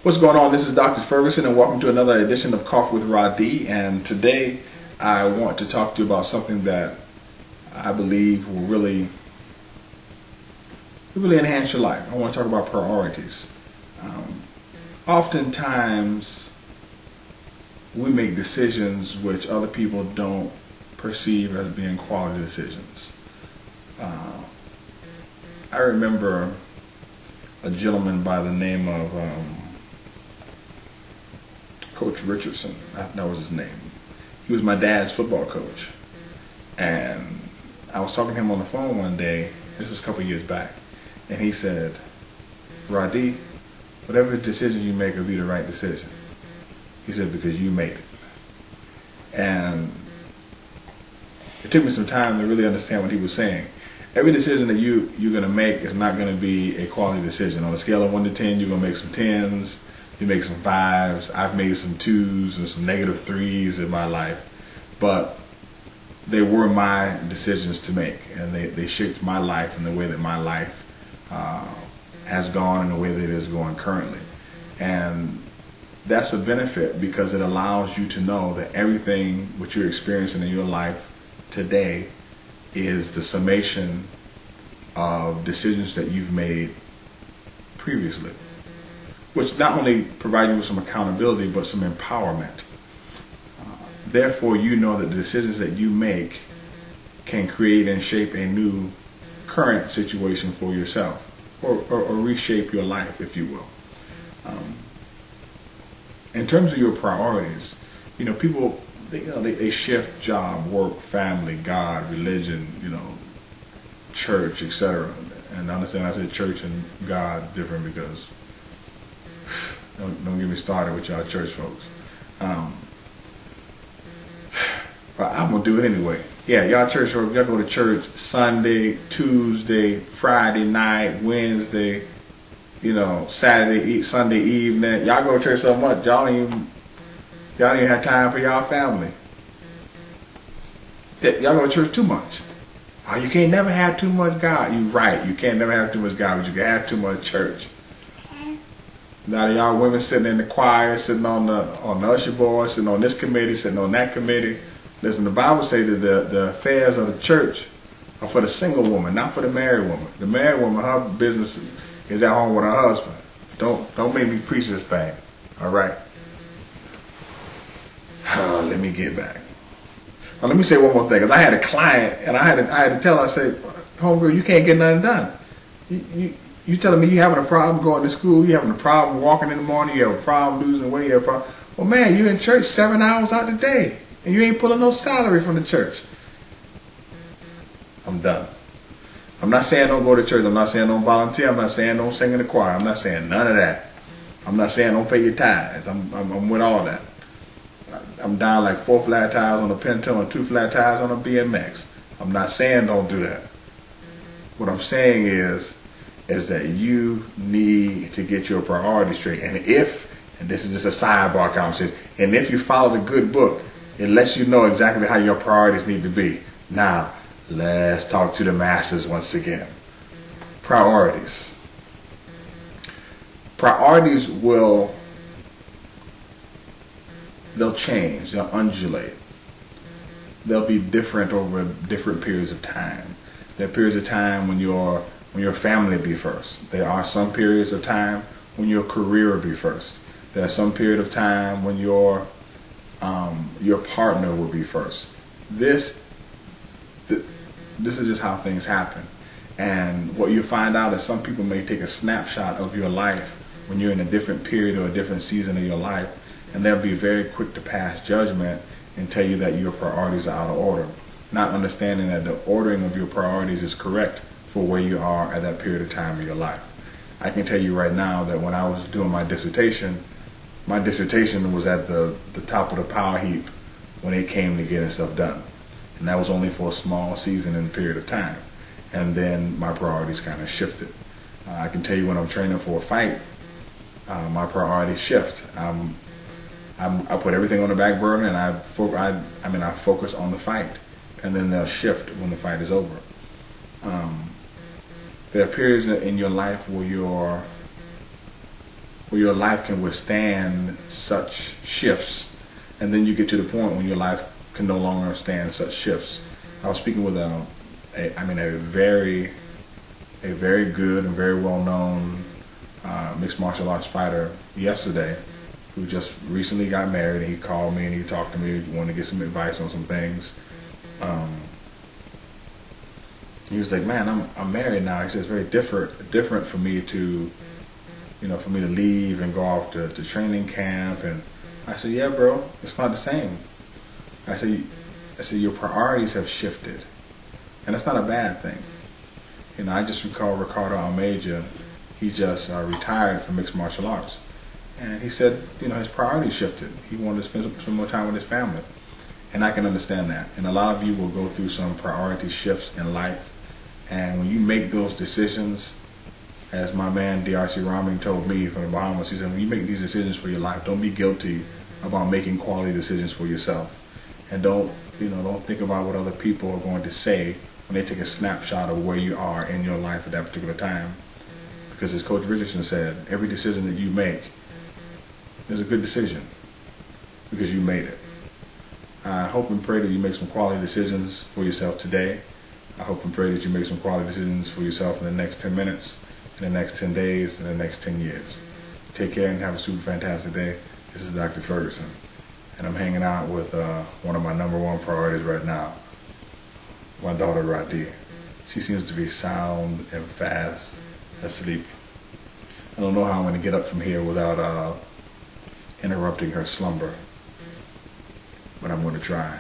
What's going on? This is Dr. Ferguson and welcome to another edition of Coffee with Rhadi. And today I want to talk to you about something that I believe will really enhance your life. I want to talk about priorities. Oftentimes we make decisions which other people don't perceive as being quality decisions. I remember a gentleman by the name of Coach Richardson. That was his name. He was my dad's football coach. And I was talking to him on the phone one day, this was a couple years back, and he said, "Rhadi, whatever decision you make will be the right decision." He said, "Because you made it." And it took me some time to really understand what he was saying. Every decision that you're going to make is not going to be a quality decision. On a scale of 1 to 10, you're going to make some 10s, you make some 5s. I've made some 2s and some -3s in my life. But they were my decisions to make, and they shaped my life and the way that my life has gone and the way that it is going currently. And that's a benefit because it allows you to know that everything what you're experiencing in your life today is the summation of decisions that you've made previously, which not only provide you with some accountability but some empowerment. Therefore, you know that the decisions that you make can create and shape a new current situation for yourself, or reshape your life, if you will. In terms of your priorities, you know, people they shift job, work, family, God, religion, church, etc. And I understand I said church and God different because don't get me started with y'all church folks. But I'm gonna do it anyway. Yeah, y'all church folks, y'all go to church Sunday, Tuesday, Friday night, Wednesday, Saturday, Sunday evening. Y'all go to church so much, y'all don't even have time for y'all family. Y'all go to church too much. Oh, you can't never have too much God. You're right. You can't never have too much God, but you can have too much church. Now y'all women sitting in the choir, sitting on the usher board, sitting on this committee, sitting on that committee. Listen, the Bible says that the affairs of the church are for the single woman, not for the married woman. The married woman, her business is at home with her husband. Don't make me preach this thing. All right. Let me get back. Now, let me say one more thing, because I had a client, and I had to tell her, I said, "Homegirl, you can't get nothing done. You telling me you having a problem going to school, you having a problem walking in the morning, you have a problem losing weight, you have a problem. Well, man, you in church 7 hours out the day, and you ain't pulling no salary from the church." I'm done. I'm not saying don't go to church. I'm not saying don't volunteer. I'm not saying don't sing in the choir. I'm not saying none of that. I'm not saying don't pay your tithes. I'm with all that. I'm down like 4 flat tires on a Pinto and 2 flat tires on a BMX. I'm not saying don't do that. What I'm saying is that you need to get your priorities straight. And this is just a sidebar conversation, and if you follow the good book, it lets you know exactly how your priorities need to be. Now, let's talk to the masses once again. Priorities. Priorities they'll change, they'll undulate. They'll be different over different periods of time. There are periods of time when your family will be first. There are some periods of time when your career will be first. There are some period of time when your partner will be first. This is just how things happen. And what you find out is some people may take a snapshot of your life when you're in a different period or a different season of your life, and they'll be very quick to pass judgment and tell you that your priorities are out of order, not understanding that the ordering of your priorities is correct for where you are at that period of time of your life. I can tell you right now that when I was doing my dissertation was at the top of the power heap when it came to getting stuff done. And that was only for a small season and period of time. And then my priorities kind of shifted. I can tell you when I'm training for a fight, my priorities shift. I put everything on the back burner, and I focus on the fight, and then they'll shift when the fight is over. There are periods in your life where where your life can withstand such shifts, and then you get to the point when your life can no longer stand such shifts. I was speaking with a very good and very well known mixed martial arts fighter yesterday, who just recently got married, and he called me and he talked to me, wanted to get some advice on some things. He was like, "Man, I'm married now." He said, "It's very different for me to, for me to leave and go off to training camp." And I said, "Yeah, bro, it's not the same." I said, "Your priorities have shifted, and that's not a bad thing." I just recall Ricardo Almeida. He just retired from mixed martial arts, and he said, his priorities shifted. He wanted to spend some more time with his family, and I can understand that. And a lot of you will go through some priority shifts in life, and when you make those decisions, as my man DRC Raming told me from the Bahamas, he said, when you make these decisions for your life, don't be guilty about making quality decisions for yourself, and don't think about what other people are going to say when they take a snapshot of where you are in your life at that particular time. Because as Coach Richardson said, every decision that you make is a good decision because you made it. I hope and pray that you make some quality decisions for yourself today. I hope and pray that you make some quality decisions for yourself in the next 10 minutes, in the next 10 days, in the next 10 years. Take care and have a super fantastic day. This is Dr. Ferguson, and I'm hanging out with one of my #1 priorities right now, my daughter Rhadi. She seems to be sound and fast asleep. I don't know how I'm going to get up from here without interrupting her slumber, but I'm going to try.